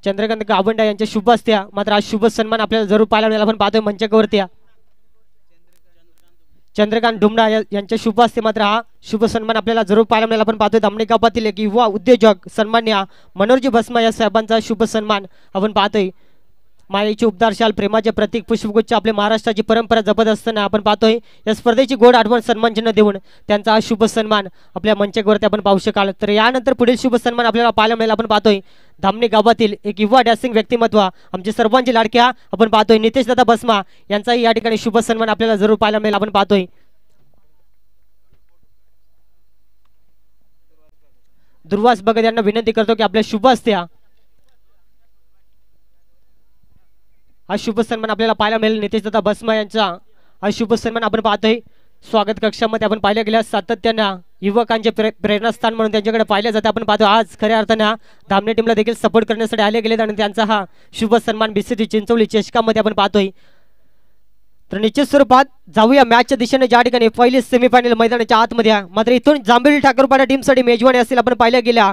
चंद्रकांत गावंडा यांच्या शुभ असत्या मात्र आज शुभ सन्मान आपल्याला जरूर पाहायला मिळाला. आपण पाहतोय मंचावरती चंद्रकांत डुमडा यांच्या शुभ असते मात्र हा शुभ सन्मान आपल्याला जरूर पाहायला मिळाला. आपण पाहतोय धामणे गावातील एक युवा उद्योजक सन्मान्य मनोहरजी भस्मा या साहेबांचा शुभ सन्मान आपण पाहतोय. मायेची उपदार शाल प्रेमाचे प्रतीक पुष्पगुच्छ आपल्या महाराष्ट्राची परंपरा जपत असताना आपण पाहतोय या स्पर्धेची गोड आठवण सन्मान चिन्ह देऊन त्यांचा हा शुभ सन्मान आपल्या मंचावरती आपण पाहू शकाल. तर यानंतर पुढील शुभ सन्मान आपल्याला पाहायला मिळेल. आपण पाहतोय धामणे गावातील एक युवा डॅसिंग व्यक्तिमत्व आमचे सर्वांचे लाडक्या आपण पाहतोय नितेश दादा भस्मा यांचाही या ठिकाणी शुभ सन्मान आपल्याला जरूर पाहायला मिळेल. आपण पाहतोय दुर्वास भगत यांना विनंती करतो की आपल्या शुभ असत्या हा शुभ सन्मान आपल्याला पाहायला मिळेल. नितेश दादा भस्मा यांचा हा शुभ सन्मान आपण पाहतोय. स्वागत कक्षामध्ये आपण पाहिल्या गेल्या सातत्यानं युवकांचे प्रेरणास्थान म्हणून त्यांच्याकडे पाहिलं जातं. आपण पाहतो आज खऱ्या अर्थानं धामणे टीमला देखील सपोर्ट करण्यासाठी आले गेलेत आणि त्यांचा हा शुभ सन्मान बीसीटी चिंचवली चषकामध्ये आपण पाहतोय. तर निश्चित स्वरूपात जाऊया मॅचच्या दिशेने ज्या ठिकाणी पहिली सेमीफायनल मैदानाच्या आतमध्ये मात्र इथून जांभिवली ठाकूरपाडा टीमसाठी मेजवानी असेल. आपण पाहिल्या गेल्या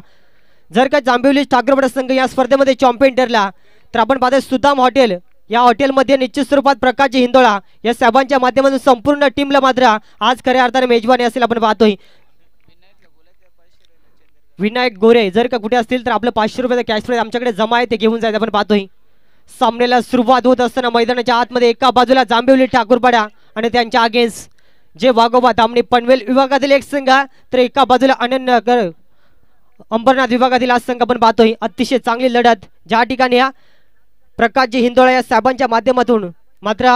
जर का जांभिवली ठाकूरपाडा संघ या स्पर्धेमध्ये चॅम्पियन ठरला तर आपण पाहतोय सुदाम हॉटेल या हॉटेलमध्ये निश्चित स्वरूपात प्रकाशजी हिंदोळा या साहेबांच्या माध्यमातून संपूर्ण टीमला मात्र आज खऱ्या अर्थाने मेजवानी असेल. आपण पाहतोय विनायक गोरे जर का कुठे असतील तर आपलं 500 रुपयाचा कॅश प्राइज आमच्याकडे जमा आहे ते घेऊन जायचं. आपण पाहतोय सामन्याला सुरुवात होत असताना मैदानाच्या आतमध्ये एका बाजूला जांभिवली ठाकूरपाडा आणि त्यांच्या अगेन्स्ट जे वाघोबा धामणे पनवेल विभागातील एक संघ तर एका बाजूला अनंतनगर अंबरनाथ विभागातील हा संघ आपण पाहतोय. अतिशय चांगली लढत ज्या ठिकाणी प्रकाशजी हिंदोळा या साहेबांच्या माध्यमातून मात्र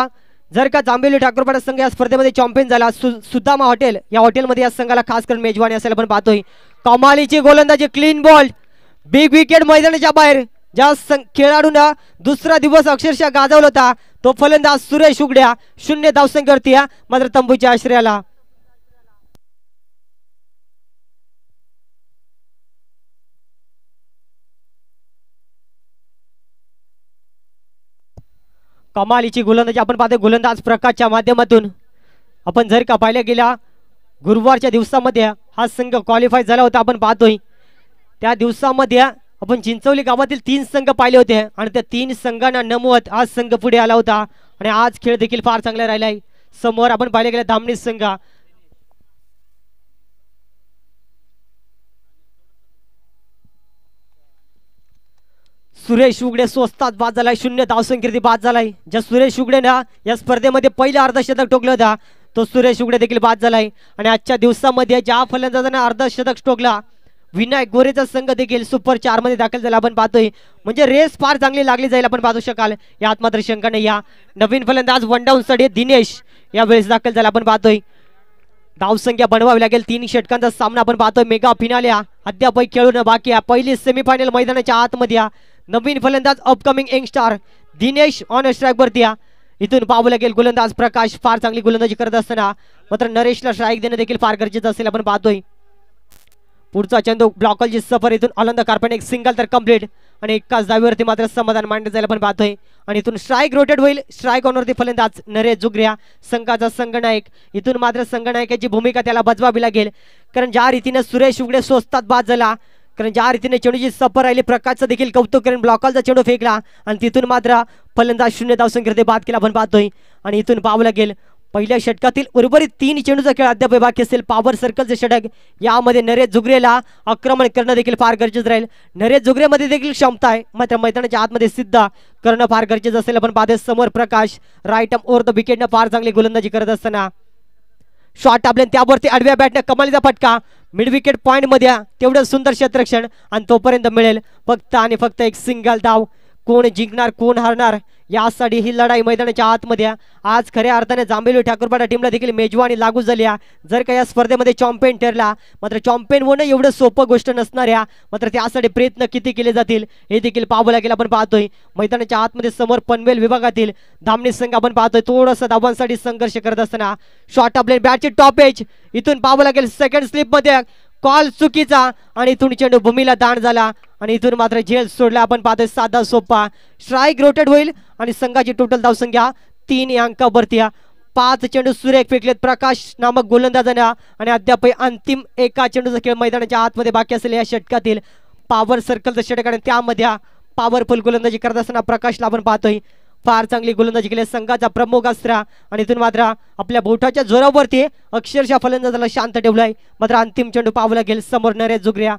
जर का जांभिवली ठाकूरपाडा संघ या स्पर्धेमध्ये चॅम्पियन झाला सुदामा हॉटेल या हॉटेलमध्ये या संघाला खास करून मेजवानी असेल. आपण पाहतोय कमालीची गोलंदाजी क्लीन बॉल बिग विकेट मैदानाच्या बाहेर ज्या खेळाडूंना दुसरा दिवस अक्षरशः गाजवला होता तो फलंदाज सुरेश उगड्या 0 धावसंख्येवरती मात्र तंबूच्या आश्रयाला. कमालीची गोलंदाजी आपण पाहतोय गोलंदाज प्रकाशच्या माध्यमातून. आपण जर का पाहिल्या गेल्या गुरुवारच्या दिवसामध्ये हा संघ क्वालिफाय झाला होता. आपण पाहतोय त्या दिवसामध्ये आपण चिंचवली गावातील 3 संघ पाहिले होते आणि त्या 3 संघांना नमवत आज संघ पुढे आला होता आणि आज खेळ देखील फार चांगला राहिलाय. समोर आपण पाहिले गेले धामणी संघ सुरेश उगडे स्वस्तात बाद झालाय 0 धावसंख्येवरती बाद झालाय. ज्या सुरेश उगडेना या स्पर्धेमध्ये पहिलं अर्धशतक ठोकलं होता तो सुरेश उगडे देखील बाद झालाय आणि आजच्या दिवसामध्ये ज्या फलंदाजाने अर्धशतक ठोकला विनायक गोरेचा संघ देखील सुपर 4 मध्ये दाखल झाला. आपण पाहतोय म्हणजे रेस फार चांगली लागली जाईल. आपण पाहू शकाल यात मात्र शंका नाही. या नवीन फलंदाज वन डाऊन साठी दिनेश या वेळेस दाखल झाला. आपण पाहतोय धावसंख्या बनवावी लागेल 3 षटकांचा सामना. आपण पाहतोय मेगा फिनाले अद्याप खेळून बाकी आहे. पहिली सेमीफायनल मैदानाच्या आतमध्ये नवीन फलंदाज upcoming youngster Dinesh on strike वरती इथून पाहावं लागेल. गोलंदाज प्रकाश फार चांगली गोलंदाजी करत असताना मात्र नरेशला स्ट्राईक देणं देखील फार गरजेचं असेल. आपण पाहतोय पुढचा चंदू ब्लॉकलची सफर इथून आनंद कार्पेट एक सिंगल तर कंप्लीट आणि एकाच धावेवरती मात्र समाधान मांडलं जाईल. आपण पाहतोय आणि इथून स्ट्राईक रोटेट होईल. स्ट्राईक ऑनवरती फलंदाज नरेश जुगऱ्या संघाचा संघनायक. इथून मात्र संघनायकाची भूमिका त्याला बजवावी लागेल कारण ज्या रीतीने सुरेश उगडे स्वस्तात बाद झाला कारण ज्या रीतीने चेंडूची सफर राहिली प्रकाशचं देखील कौतुक करून ब्लॉकलचा चेंडू फेकला आणि तिथून मात्र फलंदाज 0 धावसंख्येवरती बाद केला. आपण पाहतोय आणि इथून पाहावं लागेल पहिल्या षटकातील उर्वरित 3 चेंडूचा खेळ अद्याप बाकी असेल. पॉवर सर्कलचे षटक यामध्ये नरेश जुगरेला आक्रमण करणं देखील फार गरजेचं राहील. नरेश जुगरेमध्ये देखील क्षमता आहे मात्र मैदानाच्या आतमध्ये सिद्ध करणं फार गरजेचं असेल. आपण पाहतोय समोर प्रकाश राईट आर्म ओव्हर द विकेटनं फार चांगली गोलंदाजी करत असताना शॉट आपल्या त्यावरती आडव्या बॅटनं कमालीचा फटका मिड विकेट पॉइंट मध्ये तेवढं सुंदर क्षेत्ररक्षण आणि तोपर्यंत मिळेल फक्त आणि फक्त एक सिंगल धाव. कोण जिंकणार कोण हारणार यासाठी ही लढाई मैदानाच्या आतमध्ये आज खऱ्या अर्थाने जांभिवली ठाकूरपाडा टीमला देखील मेजवानी लागू झाली. जर का या स्पर्धेमध्ये चॅम्पियन ठरला मात्र चॅम्पियन होणं एवढं सोपं गोष्ट नसणार आहे मात्र त्यासाठी प्रयत्न किती केले जातील हे देखील पाहावं लागेल. आपण पाहतोय मैदानाच्या आतमध्ये समोर पनवेल विभागातील धामणी संघ आपण पाहतोय थोडंसं धावांसाठी संघर्ष करत असताना शॉट आपले बॅटची टॉप एज इथून पाहावं लागेल. सेकंड स्लिप मध्ये कॉल चुकीचा आणि इथून चेंडू भूमीला दाण झाला आणि इथून मात्र झेल सोडला. आपण पाहतोय साधा सोपा स्ट्राईक रोटेट होईल आणि संघाची टोटल धावसंख्या 3 अंकावरती. 5 चेंडू सुरेख फेकलेत प्रकाश नामक गोलंदाजांना आणि अद्याप अंतिम एका चेंडूचा खेळ मैदानाच्या आतमध्ये बाकी असलेल्या या षटकातील पॉवर सर्कलचं षटक आणि त्यामध्ये पॉवरफुल गोलंदाजी करत असताना प्रकाशला आपण पाहतोय फार चांगली गोलंदाजी केली संघाचा प्रमुख अस्त्र आणि इथून मात्र आपल्या बोटाच्या जोरावरती अक्षरशः फलंदाजाला शांत ठेवलाय. मात्र अंतिम चेंडू पावला गेल समोर नरेश जुगऱ्या.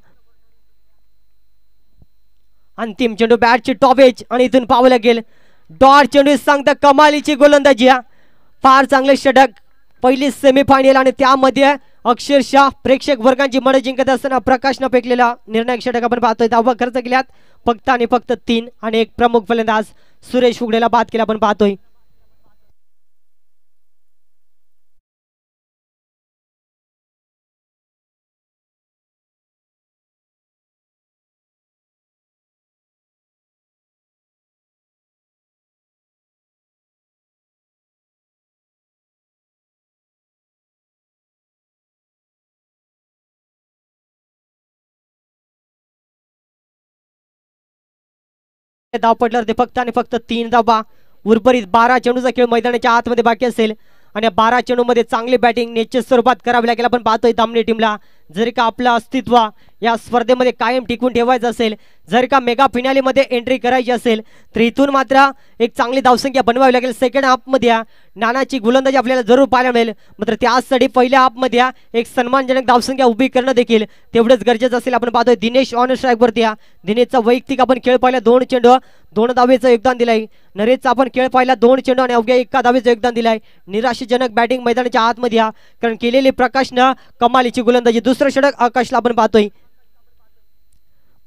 अंतिम चेंडू बॅटची टॉपेज आणि इथून पावला गेल डॉट चेंडू सांगता कमालीची गोलंदाजी. फार चांगले षटक पहिली सेमीफायनल आणि त्यामध्ये अक्षरशः प्रेक्षक वर्गांची मन जिंकत असताना प्रकाशनं फेकलेला निर्णायक षटक आपण पाहतोय. धावा खर्च केल्यात फक्त आणि फक्त 3 आणि एक प्रमुख फलंदाज सुरेश उगडेला बाद केला आपण पाहतोय. धाव पडल्यावर ते फक्त आणि फक्त 3 धावा. उर्वरित 12 चेंडूचा खेळ मैदानाच्या आतमध्ये बाकी असेल आणि 12 चेंडू मध्ये चांगली बॅटिंग निश्चित स्वरूपात करावी लागेल. आपण पाहतोय दामणी टीमला जर का आपलं अस्तित्व या स्पर्धेमध्ये कायम टिकून ठेवायचं असेल, जर का मेगा फिनाले मध्ये एंट्री करायची असेल तर इथून मात्र एक चांगली धावसंख्या बनवावी लागेल. सेकंड हाफ मध्ये नानाची गोलंदाजी आपल्याला जरूर पाहायला मिळेल. मात्र त्यासाठी पहिल्या हाफ मध्ये एक सन्मानजनक धावसंख्या उभी करणं देखील तेवढंच गरजेचं असेल. आपण पाहतोय दिनेश ऑन स्ट्राईक वरती. दिनेशचा वैयक्तिक आपण खेळ पाहिला 2 चेंडू 2 धावेचं योगदान दिलंय. नरेशचा आपण खेळ पाहिला 2 चेंडू आणि अवघ्या 1 धावेचं योगदान दिलंय. निराशाजनक बॅटिंग मैदानाच्या आतमध्ये कारण केलेली प्रकाशनं कमालीची गोलंदाजी. दुसरं षटक आकाशला आपण पाहतोय.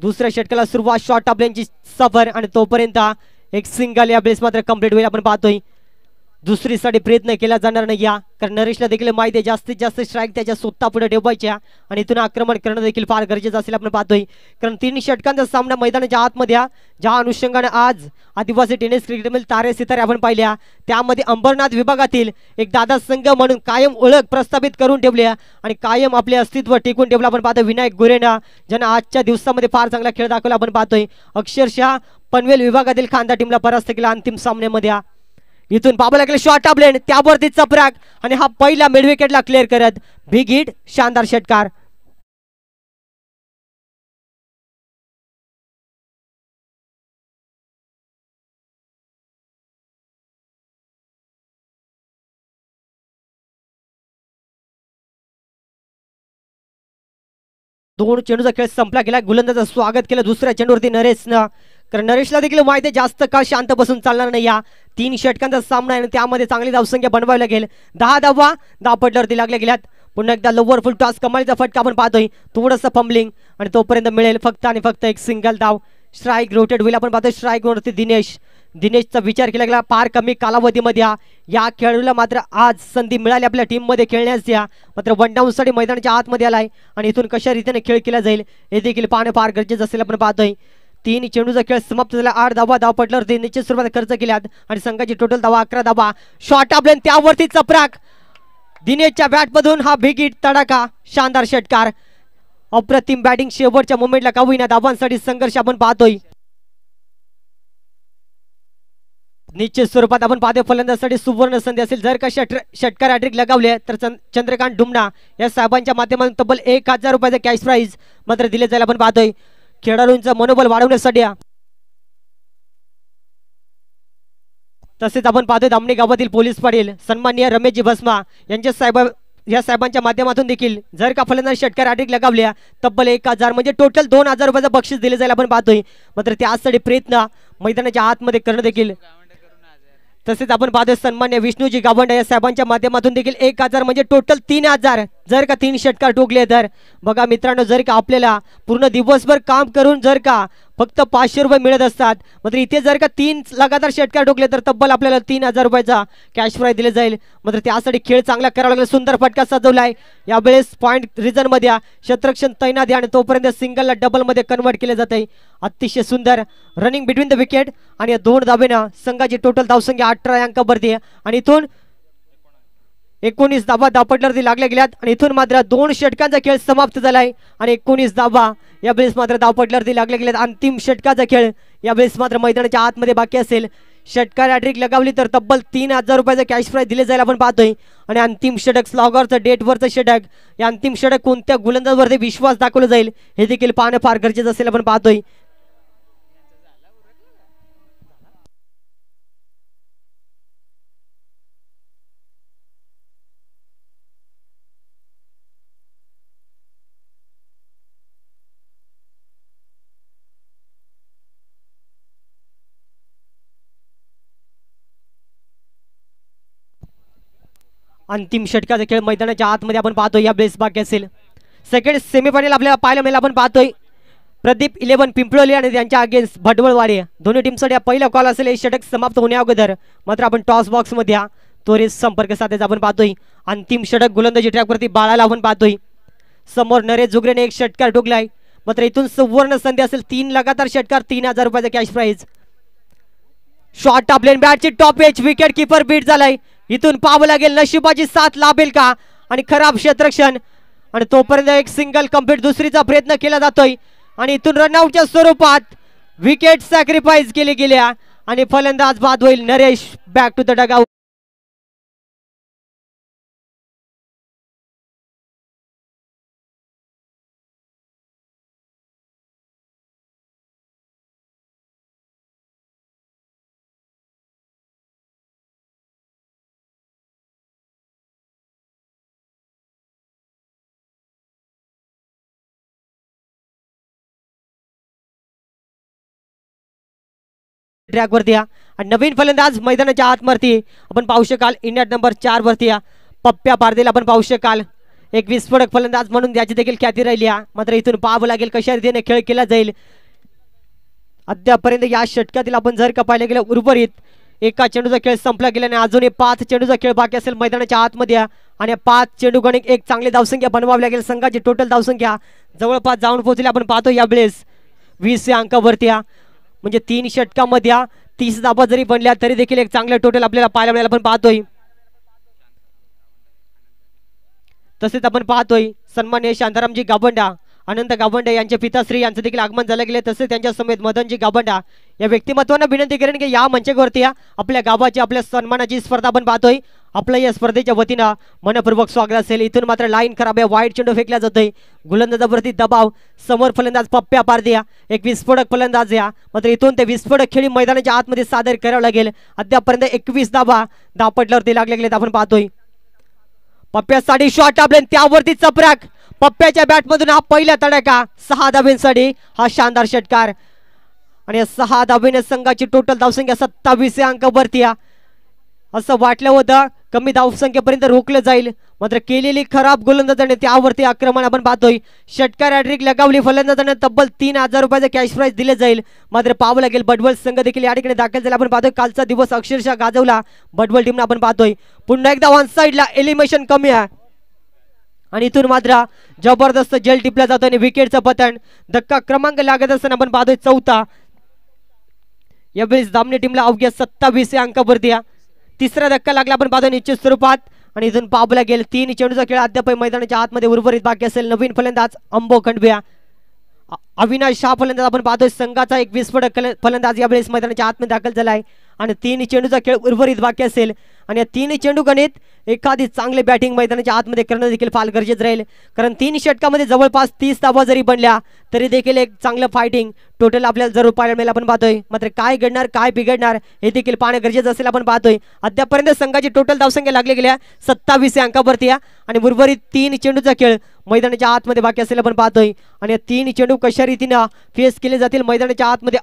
दुसऱ्या षटकाला सुरुवात शॉर्ट ऑफ लेनची सफर आणि तोपर्यंत एक सिंगल या बेस मात्र कंप्लीट होईल. आपण पाहतोय दुसरीसाठी प्रयत्न केला जाणार नाही कारण नरेशला देखील माहिती आहे जास्तीत जास्त स्ट्राईक त्याच्या स्वतः पुढे ठेवायच्या आणि इथून आक्रमण करणं देखील फार गरजेचं असेल. आपण पाहतोय कारण 3 षटकांचा सामना मैदानाच्या आतमध्ये ज्या अनुषंगाने आज आदिवासी टेनिस क्रिकेटमधील तारे सितारे आपण पाहिल्या त्यामध्ये अंबरनाथ विभागातील एक दादा संघ म्हणून कायम ओळख प्रस्थापित करून ठेवली आणि कायम आपले अस्तित्व टिकून ठेवलं. आपण पाहतोय विनायक गुरेना ज्यांना आजच्या दिवसामध्ये फार चांगला खेळ दाखवला. आपण पाहतोय अक्षरशः पनवेल विभागातील खांदा टीमला परास्त केला अंतिम सामन्यामध्ये. इथून बाबा लागले शॉर्ट ऑफ लेन त्यावरती चपराक आणि हा पहिला मिड विकेटला क्लिअर करत बिग हिट शानदार षटकार. दोन चेंडूचा खेळ संपला गेला. गोलंदाजाचं स्वागत केलं दुसऱ्या चेंडूवरती नरेशनं कारण नरेशला देखील माहिती जास्त काळ शांत बसून चालणार नाही. 3 षटकांचा सामना आहे आणि त्यामध्ये चांगली धावसंख्या बनवावी लागेल. 10 धावा 10 पडल्यावरती लागल्या गेल्यात. पुन्हा एकदा लोवर फुल टॉस कमालीचा फटका आपण पाहतोय. थोडंसं फंबलिंग आणि तोपर्यंत मिळेल फक्त आणि फक्त एक सिंगल धाव. स्ट्राईक रोटेट होईल. आपण पाहतोय स्ट्राईक वरती दिनेशचा विचार केला गेला फार कमी कालावधीमध्ये. या खेळाडूला मात्र आज संधी मिळाली आपल्या टीममध्ये खेळण्यास. मात्र वन डाऊन साठी मैदानाच्या आतमध्ये आलाय आणि इथून कशा रीतीने खेळ केला जाईल हे देखील पाहणं फार गरजेचं असेल. आपण पाहतोय 3 चेंडूचा खेळ समाप्त झाला. 8 धावा धाव पडल्यावरती निश्चित स्वरूपात खर्च केल्यात आणि संघाची टोटल धावा 11 धावा. शॉर्ट ऑफ लेन त्यावरती चपराक दिनेशच्या बॅटमधून हा बिग हिट तडाखा शानदार षटकार. अप्रतिम बॅटिंग शेवटच्या मोमेंटला का होईना धावांसाठी संघर्ष आपण पाहतोय. निश्चित स्वरूपात आपण पाहतोय फलंदाजासाठी सुवर्ण संधी असेल. जर का षटकार हॅट्रिक लगावले तर चंद्रकांत डुमना या साहेबांच्या माध्यमातून तब्बल 1000 रुपयाचं कॅश प्राइज मात्र दिले जाईल. आपण पाहतोय खेळाडूंचं मनोबल वाढवण्यासाठी. तसेच आपण पाहतोय दामणी गावातील पोलीस पाटील सन्माननीय रमेशजी भस्मा या साहेबांच्या माध्यमातून देखील जर का फलंदाज षटकार हॅट्रिक लगावल्या तब्बल 1000 म्हणजे टोटल 2000 रुपयाचं बक्षीस दिले जाईल. आपण पाहतोय मात्र त्यासाठी प्रयत्न मैदानाच्या आतमध्ये करणं देखील. तसेच आपण पाहतोय सन्मान्य विष्णूजी गावंडे या साहेबांच्या माध्यमातून देखील 1000 म्हणजे टोटल 3000 जर का 3 षटकार ठोकले तर. बघा मित्रांनो जर का आपल्याला पूर्ण दिवसभर काम करून जर का फक्त 500 रुपये मिळत असतात मात्र इथे जर का 3 लगातार षटकार ठोकले तर तब्बल आपल्याला 3000 रुपयाचा कॅश प्राइज दिले जाईल. मात्र त्यासाठी खेळ चांगला करावा लागेल. सुंदर फटका सजवलाय यावेळेस पॉइंट रिझन मध्ये क्षेत्ररक्षण तैनात आणि तोपर्यंत सिंगलला डबल मध्ये कन्वर्ट केले जाते. अतिशय सुंदर रनिंग बिटवीन द विकेट आणि या 2 धावेनं संघाची टोटल धावसंख्या 18 अंकावरती आणि इथून 19 धावा धापटल्यावरती लागल्या गेल्यात आणि इथून मात्र 2 षटकांचा खेळ समाप्त झालाय आणि 19 धावा यावेळेस मात्र धावपटल्यावरती लागल्या गेल्यात. अंतिम षटकाचा खेळ यावेळेस मात्र मैदानाच्या आतमध्ये बाकी असेल. षटकार हॅट्रिक लगावली तर तब्बल 3000 रुपयाचं कॅश प्राइज दिले जाईल. आपण पाहतोय आणि अंतिम षटक स्लॉगरचं डेटवरचं षटक या अंतिम षटक कोणत्या गोलंदाजावरती विश्वास दाखवला जाईल हे देखील पाहणं फार गरजेचं असेल. आपण पाहतोय अंतिम षटकाचा खेळ मैदानाच्या आतमध्ये आपण पाहतोय या वेळेस बाकी असेल. सेकंड सेमीफायनल आपल्याला पाहायला मिळेल. आपण पाहतोय प्रदीप 11 पिंपळोली आणि त्यांच्या अगेन्स्ट भडवळवाडी दोन्ही टीमसाठी पहिला कॉल असेल. हे षटक समाप्त होण्या अगोदर मात्र आपण टॉस बॉक्स मध्ये त्वरित संपर्क साधायचा आपण पाहतोय. अंतिम षटक गोलंदाजी ट्रॅकवरती बाळाला आपण पाहतोय. समोर नरेश जुगरेने एक षटकार ठोकलाय. मात्र इथून सुवर्ण संधी असेल. 3 लगातार षटकार, 3000 रुपयाचा कॅश प्राइज. शॉट टापलेन बॅटची top edge, wicket keeper beat झालाय. इथून पाहावं लागेल नशिबाची साथ लाभेल का आणि खराब क्षेत्ररक्षण आणि तोपर्यंत एक सिंगल कंप्लीट दुसरीचा प्रयत्न केला जातोय आणि इथून रनआउटच्या स्वरूपात विकेट सॅक्रिफाईस केली गेल्या आणि फलंदाज बाद होईल. Naresh back to the dugout. Track वरती आणि नवीन फलंदाज मैदानाच्या आतमध्ये आपण पाहू शकाल. इंडिया नंबर 4 वरती पप्प्या पारदेला आपण पाहू शकाल. एक विस्फोटक फलंदाज म्हणून त्याची देखील ख्याती राहिली. मात्र इथून पाहावं लागेल कशा रीतीने खेळ केला जाईल. अद्यापर्यंत या षटकातील आपण जर का पाहिलं गेलं उर्वरित एका चेंडूचा खेळ संपला गेल्याने अजूनही 5 चेंडूचा खेळ बाकी असेल मैदानाच्या आतमध्ये आणि 5 चेंडू गणित एक चांगली धावसंख्या बनवावी लागेल. संघाची टोटल धावसंख्या जवळपास जाऊन पोहोचली. आपण पाहतो या वेळेस 20 अंकावरती म्हणजे 3 षटकामध्ये 30 धावा जरी बनल्या तरी देखील एक चांगलं टोटल आपल्याला पाहायला मिळेल. आपण पाहतोय तसेच आपण पाहतोय सन्माननीय शांतारामजी गावंडा, अनंत गावंडे यांचे पिताश्री यांचं देखील आगमन झालं गेले. तसेच त्यांच्या समेत मदनजी गावंडा या व्यक्तिमत्वांना विनंती करेन की या मंचावरती आपल्या गावाची आपल्या सन्मानाची स्पर्धा आपण पाहतोय. आपल्या या स्पर्धेच्या वतीनं मनपूर्वक स्वागत असेल. इथून मात्र लाईन खराब आहे. वाईट चेंडू फेकला जातोय. गोलंदाजावरती दबाव. समोर फलंदाज पप्प्या पारदिया एक विस्फोटक फलंदाज या मात्र इथून ते विस्फोटक खेळी मैदानाच्या आतमध्ये सादर करावं लागेल. अद्यापर्यंत 21 धावा धावपटल्यावरती लागले गेलेत. आपण पाहतोय पप्प्यासाठी शॉट टापले त्यावरती चपराक. पप्प्याच्या बॅटमधून हा पहिला तडाखा 6 धाब्यांसाठी हा शानदार षटकार आणि 6 धाब्याने संघाची टोटल धावसंख्या 27 अंकावरती. असं वाटलं होतं कमी धावसंख्येपर्यंत रोखलं जाईल मात्र केलेली खराब गोलंदाजाने त्यावरती आक्रमण आपण पाहतोय. षटकार हॅट्रिक लगावली. फलंदाजाने तब्बल 3000 रुपयाचे कॅश प्राइज दिले जाईल. मात्र पाहावं लागेल बडवल संघ देखील या ठिकाणी दाखल झाला. आपण पाहतोय कालचा दिवस अक्षरशः गाजवला बडवल टीमला. आपण पाहतोय पुन्हा एकदा वन साइडला एलिमिनेशन कमी आहे आणि इथून मात्र जबरदस्त जेल टिपला जातो आणि विकेटचं पतन. धक्का क्रमांक लागत असताना आपण पाहतोय 4था. यावेळेस दामने टीमला अवघ्या 27 अंकावरती. तिसरा धक्का लागला आपण पाहतो निश्चित स्वरूपात आणि इथून पाहावं लागेल 3 चेंडूचा खेळ अद्याप मैदानाच्या आतमध्ये उर्वरित बाकी असेल. नवीन फलंदाज अंबो खंडबिया. अविनाश शाह फलंदाज आपण पाहतोय. संघाचा एक विस्फोटक फलंदाज यावेळेस मैदानाच्या आतमध्ये दाखल झालाय आणि 3 चेंडूचा खेळ उर्वरित बाकी असेल आणि या 3 चेंडू गणित एखादी चांगले बॅटिंग मैदानाच्या आतमध्ये करणं देखील फार गरजेचं राहील. कारण 3 षटकामध्ये जवळपास 30 धावा जरी बनल्या तरी देखील एक चांगलं फायटिंग टोटल आपल्याला जरूर पाहायला मिळेल. आपण पाहतोय मात्र काय घडणार काय बिघडणार हे देखील पाहणं गरजेचं असेल. आपण पाहतोय अद्यापर्यंत संघाची टोटल धावसंख्या लागली गेल्या 27 अंकावरती आणि उर्वरित 3 चेंडूचा खेळ मैदानाच्या आतमध्ये बाकी असेल. आपण पाहतोय आणि या 3 चेंडू कशा रीतीनं फेस केले जातील मैदानाच्या आतमध्ये.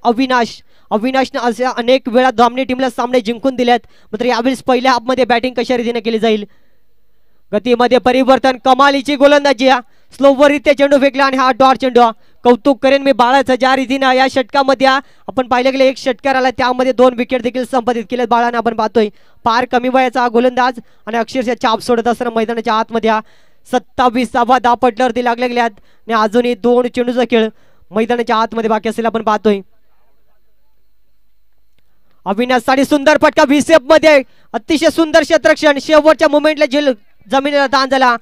अविनाशने अशा अनेक वेळा दामने टीमला सामने जिंकून दिलेत मात्र यावेळेस पहिल्या हाफमध्ये बॅटिंग कशा रीतीने केली जाईल. गतीमध्ये परिवर्तन. कमालीची गोलंदाजी. स्लोवररित्या चेंडू फेकला आणि हा डॉट चेंडू. कौतुक करेन मी बाळाचं ज्या रीतीनं या षटकामध्ये आपण पाहिलं गेलं 1 षटकार आला त्यामध्ये 2 विकेट देखील संपादित केलेत बाळानं. आपण पाहतोय फार कमी वयाचा हा गोलंदाज आणि अक्षरशः चाप सोडत असताना मैदानाच्या आतमध्ये 27 धावा धावपटल्यावरती लागले गेल्यात आणि अजूनही 2 चेंडूचा खेळ मैदानाच्या आतमध्ये बाकी असेल. आपण पाहतोय अविनाशसाठी सुंदर फटका. व्हीसेप मध्ये अतिशय सुंदर क्षेत्ररक्षण. शेवटच्या मुमेंटला जमिनीला ताण झाला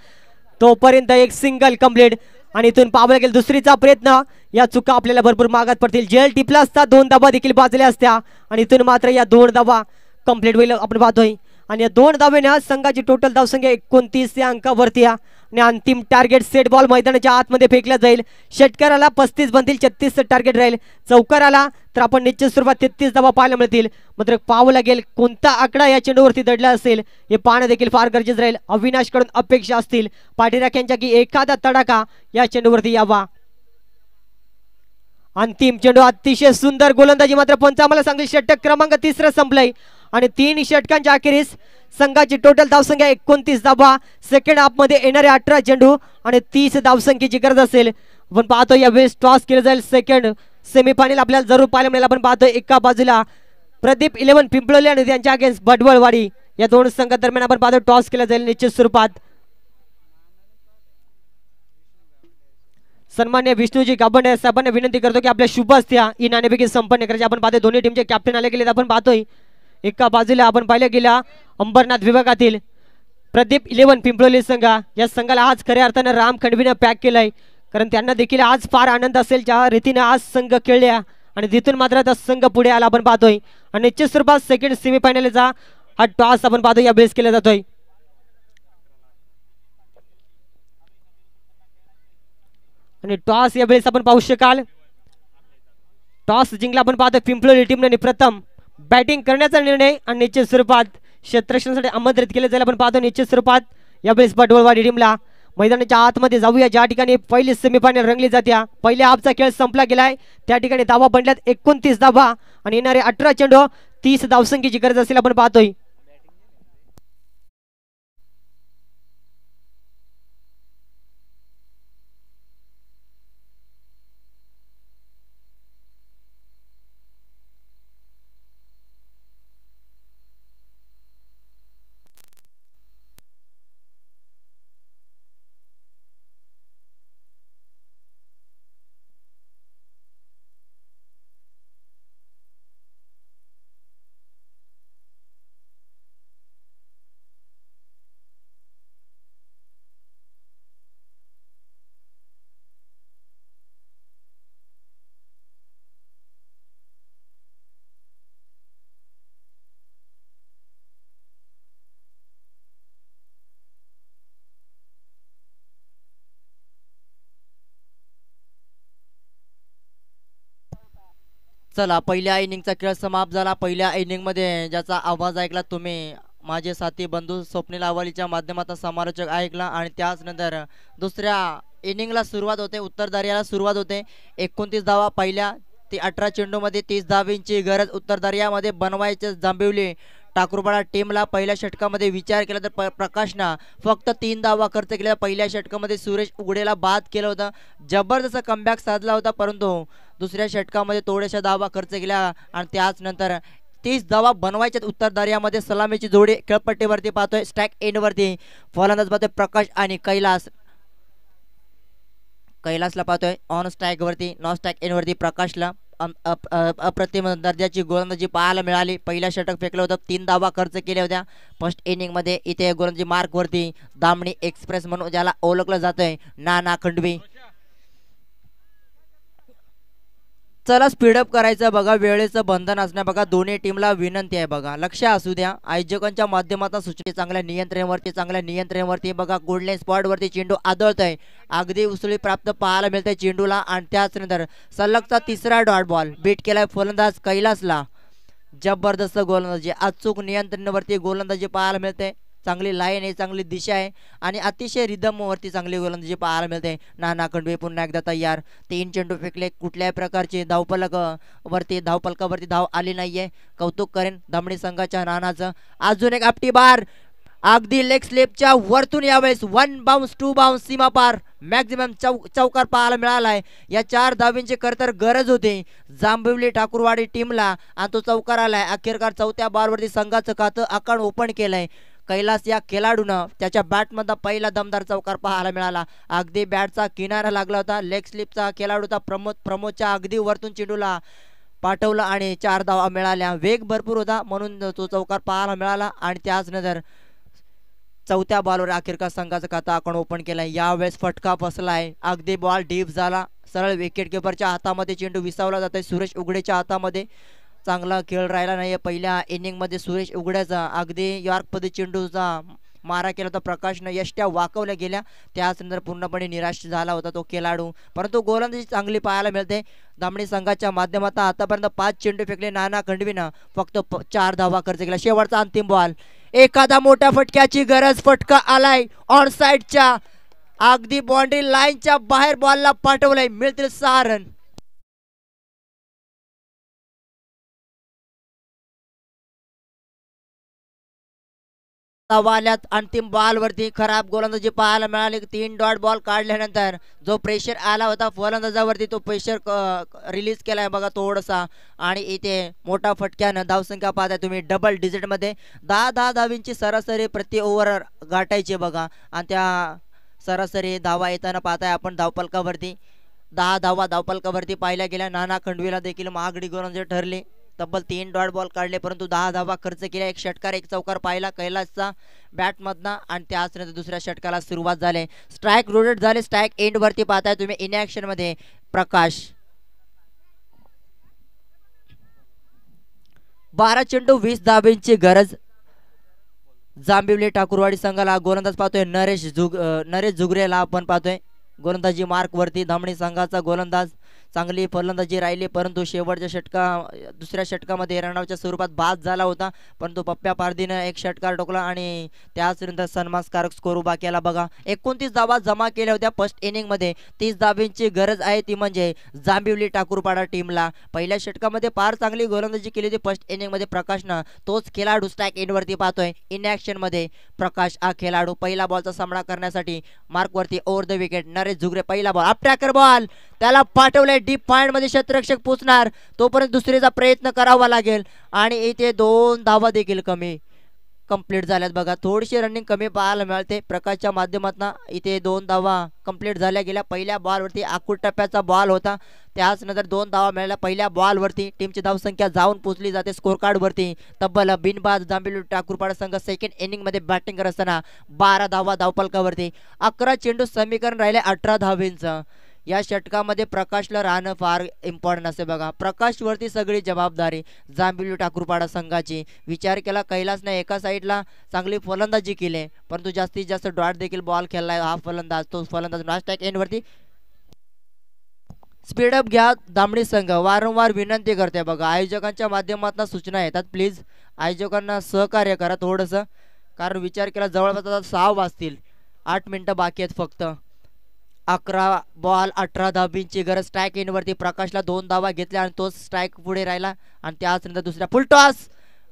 तोपर्यंत एक सिंगल कंप्लीट आणि इथून पाहावं लागेल दुसरीचा प्रयत्न. या चुका आपल्याला भरपूर मागात पडतील. जेल टिपला असता 2 धावा देखील बाजल्या असत्या आणि इथून मात्र या 2 धावा कंप्लीट होईल. आपण पाहतोय आणि या 2 धावेने संघाची टोटल धावसंख्या 29 अंकावरती आणि अंतिम टार्गेट सेट बॉल मैदानाच्या आतमध्ये फेकला जाईल. षटकाराला 35 बनतील 36 टार्गेट राहील. चौकाराला तर आपण निश्चित स्वरूपात 33 धावा पाहायला मिळतील. मात्र पाहावं लागेल कोणता आकडा या चेंडूवरती दडला असेल हे पाहणं देखील फार गरजेचं राहील. अविनाशकडून अपेक्षा असतील पाठीराख्यांच्या की एखादा तडाखा या चेंडूवरती यावा. अंतिम चेंडू अतिशय सुंदर गोलंदाजी. मात्र पंच आम्हाला सांगेल षटक क्रमांक 3 संपलंय आणि 3 षटकांच्या अखेरीस संघाची टोटल धावसंख्या 29 धावा. सेकंड हाफ मध्ये येणारे 18 चेंडू आणि 30 धावसंख्येची गरज असेल. आपण पाहतो यावेळेस टॉस केलं जाईल. सेकंड सेमीफायनल आपल्याला जरूर पाहायला मिळेल. आपण पाहतो एका बाजूला प्रदीप 11 पिंपळवली आणि त्यांच्या अगेन्स्ट भडवळवाडी या दोन संघादरम्यान आपण पाहतो टॉस केला जाईल निश्चित स्वरूपात. सन्मान्य विष्णूजी गाभंडे साहेबांना विनंती करतो की आपल्या शुभ असत्या ही नाणेफेकी संपन्न करायची. आपण पाहतो दोन्ही टीमचे कॅप्टन आले गेले. आपण पाहतोय एका बाजूला आपण पाहिलं गेल्या अंबरनाथ विभागातील प्रदीप 11 पिंपळवली संघ या संघाला आज खऱ्या अर्थानं राम खंडवीनं पॅक केलंय. कारण त्यांना देखील आज फार आनंद असेल ज्या रीतीने आज संघ खेळल्या आणि तिथून मात्र त्या संघ पुढे आला आपण पाहतोय. आणि निश्चित स्वरूपात सेकंड सेमीफायनलचा हा टॉस आपण पाहतो या बेस केला जातोय. आणि टॉस यावेळेस आपण पाहू शकाल टॉस जिंकला आपण पाहतो पिंपळवली टीमने प्रथम बॅटिंग करण्याचा निर्णय आणि निश्चित स्वरूपात क्षेत्ररक्षणासाठी आमंत्रित केले जाईल. आपण पाहतो निश्चित स्वरूपात यावेळेस भडवळवाडी टीमला मैदानाच्या आतमध्ये जाऊया ज्या ठिकाणी पहिली सेमीफायनल रंगली जात्या. पहिल्या हाफचा खेळ संपला गेलाय. त्या ठिकाणी धावा बनल्यात 29 धावा आणि येणारे 18 चेंडू 30 धावसंख्येची गरज असेल आपण पाहतोय. चला पहिल्या इनिंगचा खेळ समाप्त झाला. पहिल्या इनिंग मध्ये ज्याचा आवाज ऐकला तुम्ही माझे साथी बंधू स्वप्नील अवालीच्या माध्यमातून समालोचक ऐकला आणि त्याच नंतर दुसऱ्या इनिंगला सुरुवात होते. उत्तरदार्याला सुरुवात होते. 29 धावा पहिल्या ते 18 चेंडूमध्ये 30 धावींची गरज उत्तरदार्यामध्ये बनवायचे जांभिवली ठाकूरपाडा टीमला. पहिल्या षटकामध्ये विचार केला तर प्रकाशना फक्त 3 धावा खर्च केल्या. पहिल्या षटकामध्ये सुरेश उगडेला बाद केलं होतं. जबरदस्त कमबॅक साधला होता परंतु दुसऱ्या षटकामध्ये थोड्याशा धावा खर्च केल्या आणि त्याच नंतर 30 धावा बनवायच्यात उत्तरदार्यामध्ये. सलामीची जोडी खेळपट्टीवरती पाहतोय. स्ट्राईक एंडवरती फलंदाज पाहतोय प्रकाश आणि कैलासला पाहतोय ऑन स्ट्राईक वरती. नॉन स्ट्राईक एंडवरती प्रकाशला अप्रतिम दर्जाची गोलंदाजी पाहायला मिळाली. पहिल्या षटक फेकलं होतं. 3 धावा खर्च केल्या होत्या फर्स्ट इनिंग मध्ये. इथे गोलंदाजी मार्क वरती दामणी एक्सप्रेस म्हणून ज्याला ओळखलं जातंय नाना खंडवी. चला स्पीडअप करायचं बघा. वेळेचं बंधन असणार बघा. दोन्ही टीमला विनंती आहे बघा. लक्ष असू द्या. आयोजकांच्या माध्यमातून सूचना चांगल्या नियंत्रणावरती बघा. गोल्डन स्पॉट वरती चेंडू आदळतोय. अगदी उसळी प्राप्त पाहायला मिळते चेंडूला आणि त्याच नंतर सलगचा तिसरा डॉट बॉल बीट केलाय फलंदाज कैलासला. जबरदस्त गोलंदाजी अचूक नियंत्रणावरती गोलंदाजी पाहायला मिळते. चांगली लाईन आहे, चांगली दिशा आहे आणि अतिशय रिदम वरती चांगली गोलंदाजी पाहायला मिळते. नाना खंडवे पुन्हा एकदा तयार. 3 चेंडू फेकले. कुठल्याही प्रकारचे धावफलकावरती धाव आली नाहीये. कौतुक करेन दमणी संघाच्या नानाचं. अजून एक आपटी बार अगदी लेग स्लिपच्या वरतून यावेळेस 1 बाउन्स 2 बाउन्स सीमा पार मॅक्झिमम चौकार पाहायला मिळालाय. या 4 धावींची खरतर गरज होती जांभिवली ठाकूरवाडी टीमला आणि तो चौकार आलाय. अखेरकार चौथ्या बॉलवरती संघाचं खातं अकाउंट ओपन केलंय. कैलास या खेळाडूनं त्याच्या बॅटमधला पहिला दमदार चौकार पाहायला मिळाला. अगदी बॅटचा किनारा लागला होता. लेग स्लिपचा खेळाडूचा प्रमोदच्या अगदी वरतून चेंडूला पाठवला आणि 4 धावा मिळाल्या. वेग भरपूर होता म्हणून तो चौकार पाहायला मिळाला आणि त्याच नंतर चौथ्या बॉलवर अखेरकार संघाचं खातं आपण ओपन केलंय. यावेळेस फटका बसलाय. अगदी बॉल डीप झाला. सरळ विकेट किपरच्या हातामध्ये चेंडू विसावला जातोय. सुरेश उगडेच्या हातामध्ये. चांगला खेळ राहिला नाही पहिल्या इनिंग मध्ये सुरेश उगड्याचा. अगदी यॉर्कमध्ये चेंडूचा मारा केला होता प्रकाशनं. यष्ट्या वाकवल्या गेल्या. त्याच नंतर पूर्णपणे निराश झाला होता तो खेळाडू. परंतु गोलंदाजी चांगली पाहायला मिळते दामणी संघाच्या माध्यमातून. आतापर्यंत 5 चेंडू फेकले नाना खंडवीनं. फक्त 4 धावा खर्च केला. शेवटचा अंतिम बॉल. एखादा मोठ्या फटक्याची गरज. फटका आलाय ऑन साइडच्या अगदी बाउंड्री लाईनच्या बाहेर बॉलला पाठवलाय. मिळतील 6 रन. धावा आल्यात अंतिम बॉल वरती खराब गोलंदाजी पाहायला मिळाली 3 डॉट बॉल काढल्यानंतर जो प्रेशर आला होता फलंदाजावरती तो प्रेशर रिलीज केलाय बघा थोडासा आणि इथे मोठा फटक्यानं धावसंख्या पाहताय तुम्ही डबल डिजिट मध्ये 10 धावींची सरासरी प्रति ओव्हर गाठायची बघा आणि त्या सरासरी धावा येताना पाहताय आपण धावपलकावरती 10 धावा धावपलकावरती पाहिल्या गेल्या. नाना खंडवीला देखील महागडी गोलंदाजी ठरली. तब्बल 3 डॉट बॉल काढले परंतु 10 धावा खर्च केल्या. एक षटकार एक चौकार पाहिला कैलासचा बॅटमधनं आणि त्यानंतर दुसऱ्या षटकाला सुरुवात झाली. स्ट्राईक रोटेट झाले. स्ट्राईक एंड वरती पाहताय तुम्ही इन ऍक्शन मध्ये प्रकाश 12 चेंडू 20 धाब्यांची गरज जांभिवली ठाकूरवाडी संघाला. गोलंदाज पाहतोय नरेश जुगरेला आपण पाहतोय गोलंदाजी मार्क वरती. धामणी संघाचा गोलंदाज चांगली फलंदाजी राहिली परंतु शेवटच्या दुसऱ्या षटकामध्ये रनआउटच्या स्वरूपात बाद झाला होता परंतु पप्प्या पारदीनं एक षटकार टोकला आणि त्याचनंतर सन्मानकारक स्कोर उभा केला बघा. 29 धावा जमा केल्या होत्या फर्स्ट इनिंग मध्ये. 30 धाब्यांची गरज आहे ती म्हणजे जांभिवली ठाकूरपाडा टीमला. पहिल्या षटकामध्ये फार चांगली गोलंदाजी केली होती फर्स्ट इनिंग मध्ये प्रकाशनं. तोच खेळाडू स्ट्राईक एंड वरती पाहतोय इन ऍक्शन मध्ये प्रकाश हा खेळाडू पहिला बॉलचा सामना करण्यासाठी मार्क वरती ओव्हर द विकेट. नरेश जुगरे पहिला बॉल अप ट्रॅकर बॉल त्याला पाठवलंय डीप पॉइंट मध्ये क्षेत्ररक्षक पोचणार तोपर्यंत दुसरीचा प्रयत्न करावा लागेल आणि इथे 2 धावा देखील कमी कंप्लीट झाल्यात बघा. थोडीशी रनिंग कमी पाहायला मिळते प्रकाशच्या माध्यमातून. इथे 2 धावा कंप्लीट झाल्या गेल्या. पहिल्या बॉलवरती आखूड टप्प्याचा बॉल होता त्याच नंतर 2 धावा मिळाल्या पहिल्या बॉलवरती. टीमची धावसंख्या जाऊन पोहोचली जाते स्कोर कार्ड वरती. तब्बल बिनबाद जांभिवली ठाकूरपाडा संघ सेकंड इनिंग मध्ये बॅटिंग करत असताना 12 धावा धावपलकावरती. 11 चेंडू समीकरण राहिले 18 धावेंचं. या षटकामध्ये प्रकाशला राहणं फार इम्पॉर्टंट असे बघा. प्रकाश वरती सगळी जबाबदारी जांभिवली ठाकूरपाडा संघाची. विचार केला कैलासने एका साईडला चांगली फलंदाजी केली परंतु जास्तीत जास्त डॉट देखील बॉल खेळलाय हा फलंदाज. तो फलंदाज नास्टॅक एंड वरती स्पीडअप घ्या दामणी संघ वारंवार विनंती करते बघा. आयोजकांच्या माध्यमातून सूचना येतात प्लीज आयोजकांना सहकार्य करा थोडंसं कारण विचार केला जवळपास 6 वाजतील 8 मिनिटं बाकी आहेत फक्त. 11 बॉल 18 धाबींची गरज. स्ट्राईक एंड वरती प्रकाशला 2 धावा घेतल्या आणि तोच स्ट्राईक पुढे राहिला आणि त्यानंतर दुसऱ्या full toss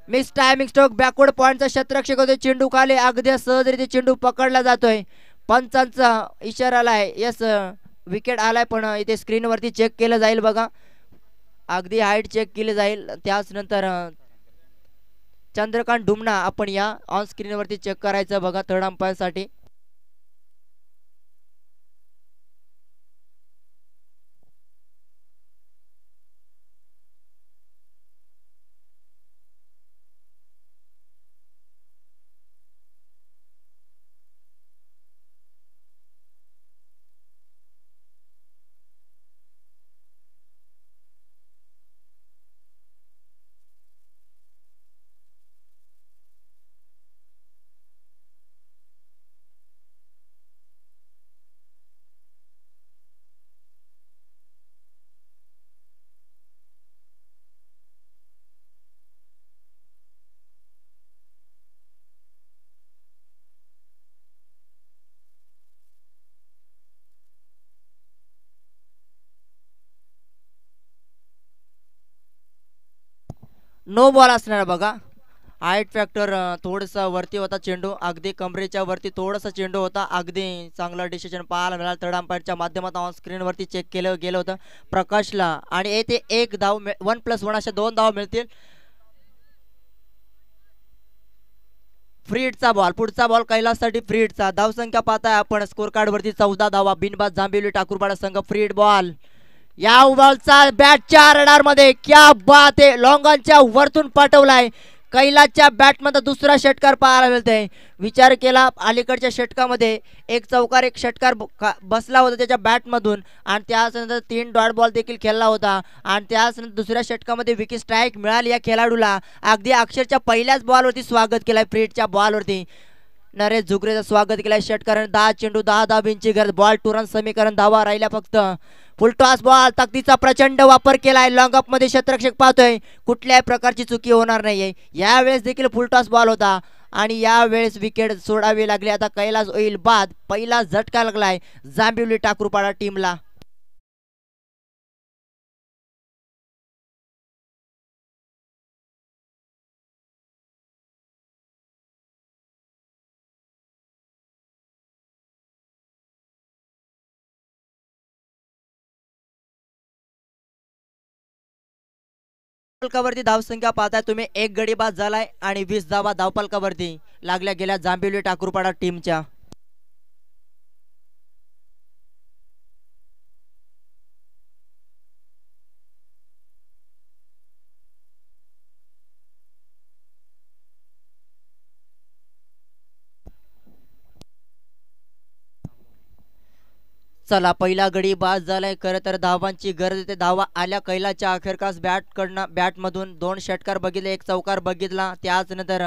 miss timing stroke backward पॉइंटचा क्षेत्ररक्षक होते. चेंडू खाली अगदी सहजरीते चेंडू पकडला जातोय. पंचांचा इशारा आलाय. यस विकेट आलाय पण इथे स्क्रीन वरती चेक केलं जाईल बघा. अगदी हाईट चेक केली जाईल. त्याच नंतर चंद्रकांत डुमना आपण या ऑन स्क्रीन वरती चेक करायचं बघा थर्ड अंपायर साठी. नो बॉल असणार बघा. हाईट फॅक्टर थोडासा वरती होता चेंडू अगदी कमरेच्या वरती थोडासा चेंडू होता. अगदी चांगला डिसिजन पाहायला मिळाला. थर्ड अंपायरच्या माध्यमातून ऑन स्क्रीन वरती चेक केलं गेलं होतं प्रकाशला आणि येथे 1 धाव 1+1 अशा 2 धाव मिळतील. फ्रीडचा बॉल पुढचा बॉल कैलाससाठी फ्रीडचा. धावसंख्या पाहताय आपण स्कोर कार्ड वरती 14 धावा. बिनबाद जांभिवली ठाकूरपाडा संघ. फ्रीड बॉल या बॉलचा बॅटच्या रडार मध्ये क्या बात आहे. लॉंगॉनच्या वरतून पाठवलाय. कैलासच्या बॅटमध्ये दुसरा षटकार पाहायला मिळतोय. विचार केला अलीकडच्या षटकामध्ये एक चौकार एक षटकार बसला होता त्याच्या बॅटमधून आणि त्यानंतर 3 डॉट बॉल देखील खेळला होता आणि त्यानंतर दुसऱ्या षटकामध्ये विकेट स्ट्राईक मिळाली या खेळाडूला. अगदी अक्षरच्या पहिल्याच बॉलवरती स्वागत केलाय फ्रीडच्या बॉलवरती. नरेश जुगरेचं स्वागत केलंय. षटकार 10 चेंडू 10 धाबींची गरज. बॉल टू रन समीकरण धावा राहिल्या फक्त. फुल टॉस बॉल ताकदीचा प्रचंड वापर केलाय. लॉंग अप मध्ये क्षेत्ररक्षक पाहतोय कुठल्याही प्रकारची चुकी होणार नाहीये. यावेळेस देखील फुल टॉस बॉल होता आणि यावेळेस विकेट सोडावी लागली. आता कैलास होईल बाद. पहिला झटका लागलाय जांभिवली ठाकूरपाडा टीमला. धावपलकावरती धावसंख्या पाहताय तुम्ही, एक गडी बाद झालाय आणि 20 धावा धावपलकावरती लागल्या गेल्या जांभिवली ठाकूरपाडा टीमच्या. चला पहिला गडी बाद झालाय. खरं तर धावांची गरज ते धावा आल्या कैलाच्या अखेरकास बॅटमधून 2 षटकार बघितले, 1 चौकार बघितला. त्याच नंतर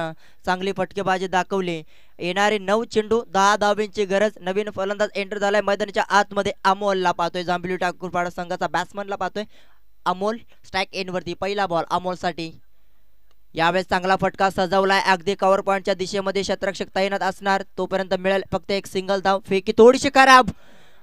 चांगली फटकेबाजी दाखवली. येणारे 9 चेंडू 10 धावांची गरज. नवीन फलंदाज एंटर झालाय मैदानाच्या आतमध्ये. अमोलला पाहतोय, जांभिवली ठाकूरपाडा संघाचा बॅट्समनला पाहतोय. अमोल स्ट्राईक एंडवरती पहिला बॉल अमोलसाठी. यावेळेस चांगला फटका सजवलाय. अगदी कव्हर पॉईंटच्या दिशेमध्ये शतरक्षक तैनात असणार. तोपर्यंत मिळेल फक्त एक सिंगल धाव. फेकी थोडीशी खराब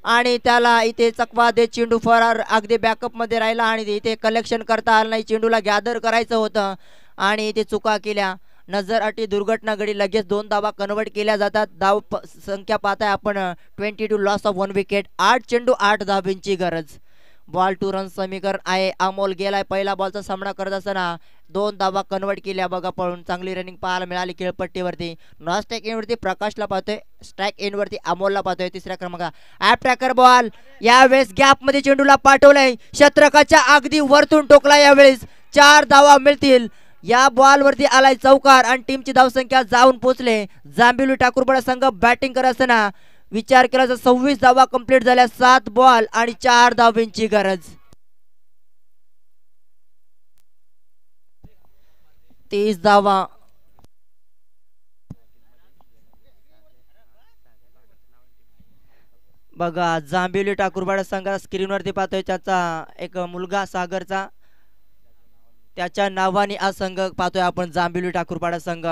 आणि त्याला इथे चकवा दे. चेंडू फरार अगदी बॅकअप मध्ये राहिला आणि इथे कलेक्शन करता आलं नाही. चेंडूला गॅदर करायचं होतं आणि इथे चुका केल्या. नजर अटी दुर्घटना घडी लगेच 2 धावा कन्वर्ट केल्या जातात. धाव संख्या पाहताय आपण 22 लॉस ऑफ 1 विकेट. 8 चेंडू 8 धावांची गरज. बॉल टू रन समीकरण आहे. अमोल गेलाय. पहिला बॉलचा सामना करत असताना 2 धावा कन्वर्ट केल्या बघा पळून. चांगली रनिंग पाहायला मिळाली खेळपट्टीवरती. नॉन स्ट्राईक एंडवरती प्रकाशला पाहतोय, स्ट्राईक एंडवरती अमोलला पाहतोय. तिसऱ्या क्रमांका ॲप ट्रॅकर बॉल. यावेळेस गॅप मध्ये चेंडूला पाठवलाय. शतरकाच्या अगदी वरतून टोकला. यावेळेस 4 धावा मिळतील. या बॉल वरती आलाय चौकार आणि टीमची धावसंख्या जाऊन पोहोचले. जांभिवली ठाकूरपाडा संघ बॅटिंग करत असताना विचार केला तर 26 धावा कंप्लीट झाल्या. 7 बॉल आणि 4 धावांची गरज. 30 धावा. बघा जांभिवली ठाकूरपाडा संघाला स्क्रीनवरती पाहतोय. त्याचा एक मुलगा सागरचा, त्याच्या नावाने हा संघ पाहतोय आपण. जांभिवली ठाकूरपाडा संघ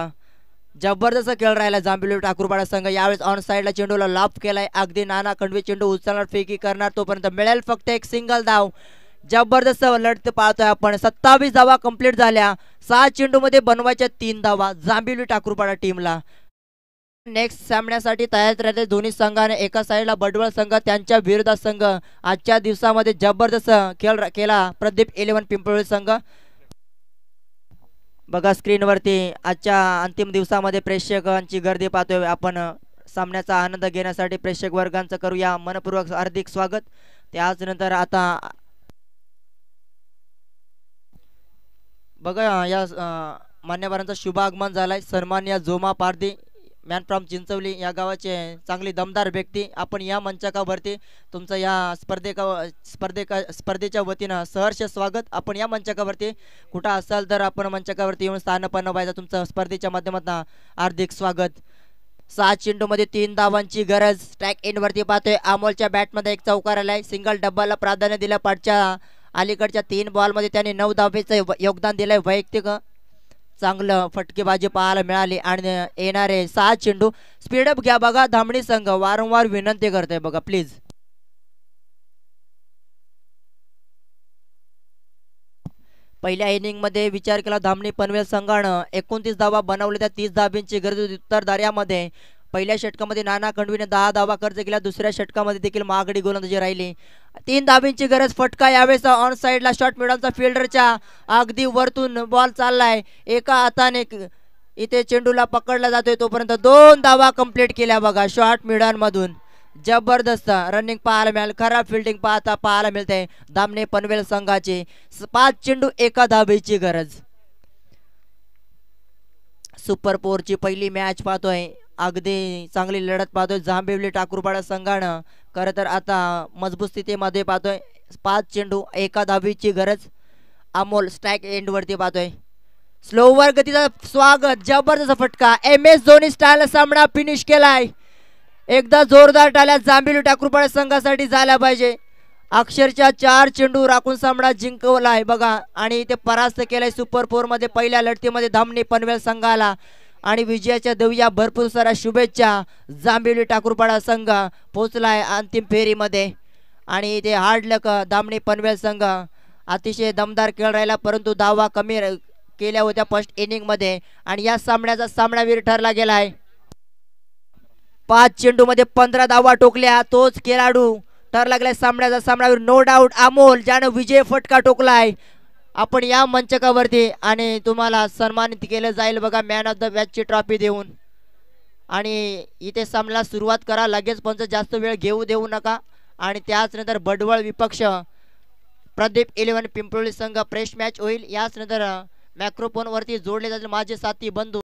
जबरदस्त खेळ राहिला. जांभिवली ठाकूरपाडा संघ यावेळेस ऑन साइडला चेंडूला लॉफ केलाय. अगदी नाना खंडवी चेंडू उचलणार, फेकी करणार. तोपर्यंत मिळेल फक्त एक सिंगल धाव. जबरदस्त लढत पाहतोय आपण. 27 धावा कंप्लीट झाल्या. 6 चेंडू मध्ये बनवायच्या 3 धावा जांभिवली ठाकूरपाडा टीमला. नेक्स्ट सामन्यासाठी तयार राहते दोन्ही संघाने. एका साईडला बडवळ संघ, त्यांच्या विरोधात संघ आजच्या दिवसामध्ये जबरदस्त खेळ केला प्रदीप 11 पिंपळवली संघ. बघा स्क्रीनवरती आजच्या अंतिम दिवसामध्ये प्रेक्षकांची गर्दी पाहतोय आपण. सामन्याचा आनंद घेण्यासाठी प्रेक्षक वर्गांचं करूया मनपूर्वक हार्दिक स्वागत. त्याच नंतर आता बघा या मान्यवरांचा शुभ आगमन झालाय. सन्माननीय जोमा पारधी, मॅन फ्रॉम चिंचवली या गावाचे चांगली दमदार व्यक्ती. आपण या मंचकावरती तुमचं या स्पर्धेच्या वतीनं सहर्ष स्वागत. आपण या मंचकावरती कुठं असाल तर आपण मंचकावरती येऊन स्थानपन्न व्हायचं. तुमचं स्पर्धेच्या माध्यमातून हार्दिक स्वागत. 7 चेंडू मध्ये 3 धावांची गरज. स्ट्राईक एंड वरती पाहतोय अमोलच्या बॅटमध्ये 1 चौकार आलाय. सिंगल डब्बाला प्राधान्य दिलं. पाठच्या अलीकडच्या 3 बॉलमध्ये त्याने 9 धावेचं योगदान दिलंय वैयक्तिक. चांगलं फटकेबाजी पाहायला मिळाली आणि येणारे 6 चेंडू स्पीडअप घ्या बघा. धामणी संघ वारंवार विनंती करतोय बघा प्लीज. पहिल्या इनिंग मध्ये विचार केला धामणी पनवेल संघानं 29 धावा बनवल्या. त्या 30 धावांची गरज होती उत्तरदार्यामध्ये. पहिल्या षटकामध्ये नाना खंडवीने 10 धावा खर्च केला. दुसऱ्या षटकामध्ये देखील महागडी गोलंदाजी राहिली. 3 धावांची गरज. फटका यावेळेस ऑन साइडला शॉट मिडॉनचा फिल्डरच्या अगदी वरतून बॉल चाललाय. एका हाताने इथे चेंडूला पकडला जातोय. तोपर्यंत 2 धावा कंप्लीट केल्या बघा शॉट मिडॉन मधून. जबरदस्त रनिंग पाहायला मिळाल. खराब फिल्डिंग पाहायला मिळते धामणे पनवेल संघाची. 5 चेंडू 1 धावेची गरज. सुपर 4 ची पहिली मॅच पाहतोय. अगदी चांगली लढत पाहतोय जांभिवली ठाकूरपाडा संघानं. खरं तर आता मजबूत स्थितीमध्ये पाहतोय. 5 चेंडू 1 धावेची गरज. अमोल स्ट्राईक एंड वरती पाहतोय. स्लोवर गतीचा स्वागत. जबरदस्त फटका. MS धोनी स्टाईल सामना फिनिश केलाय. एकदा जोरदार टाळ्या जांभिवली ठाकूरपाडा संघासाठी झाल्या पाहिजे. अक्षरशः 4 चेंडू राखून सामना जिंकवलाय बघा आणि ते परास्त केलाय सुपर 4 मध्ये पहिल्या लढतीमध्ये धामणी पनवेल संघाला. आणि विजयाच्या देऊया भरपूर साऱ्या शुभेच्छा. जांभिवली ठाकूरपाडा संघ पोहोचलाय अंतिम फेरीमध्ये आणि इथे हार्ड लक धामणी पनवेल संघ. अतिशय दमदार खेळ राहिला परंतु धावा कमी केल्या होत्या फर्स्ट इनिंग मध्ये आणि या सामन्याचा सामनावीर ठरला गेलाय. 5 चेंडू मध्ये 15 धावा टोकल्या. तोच खेळाडू ठरला गेलाय सामन्याचा सामनावीर. नो डाऊट अमोल ज्यानं विजय फटका टोकलाय. आपण या मंचकावरती आणि तुम्हाला सन्मानित केलं जाईल बघा मॅन ऑफ द मॅचची ट्रॉफी देऊन. आणि इथे सामन्याला सुरुवात करा, लगेच पण जास्त वेळ घेऊ देऊ नका. आणि त्याच नंतर बडवळ विपक्ष प्रदीप 11 पिंपळी संघ प्रेस मॅच होईल. याच नंतर मॅक्रोफोन वरती जोडले जातील माझे साथी बंधू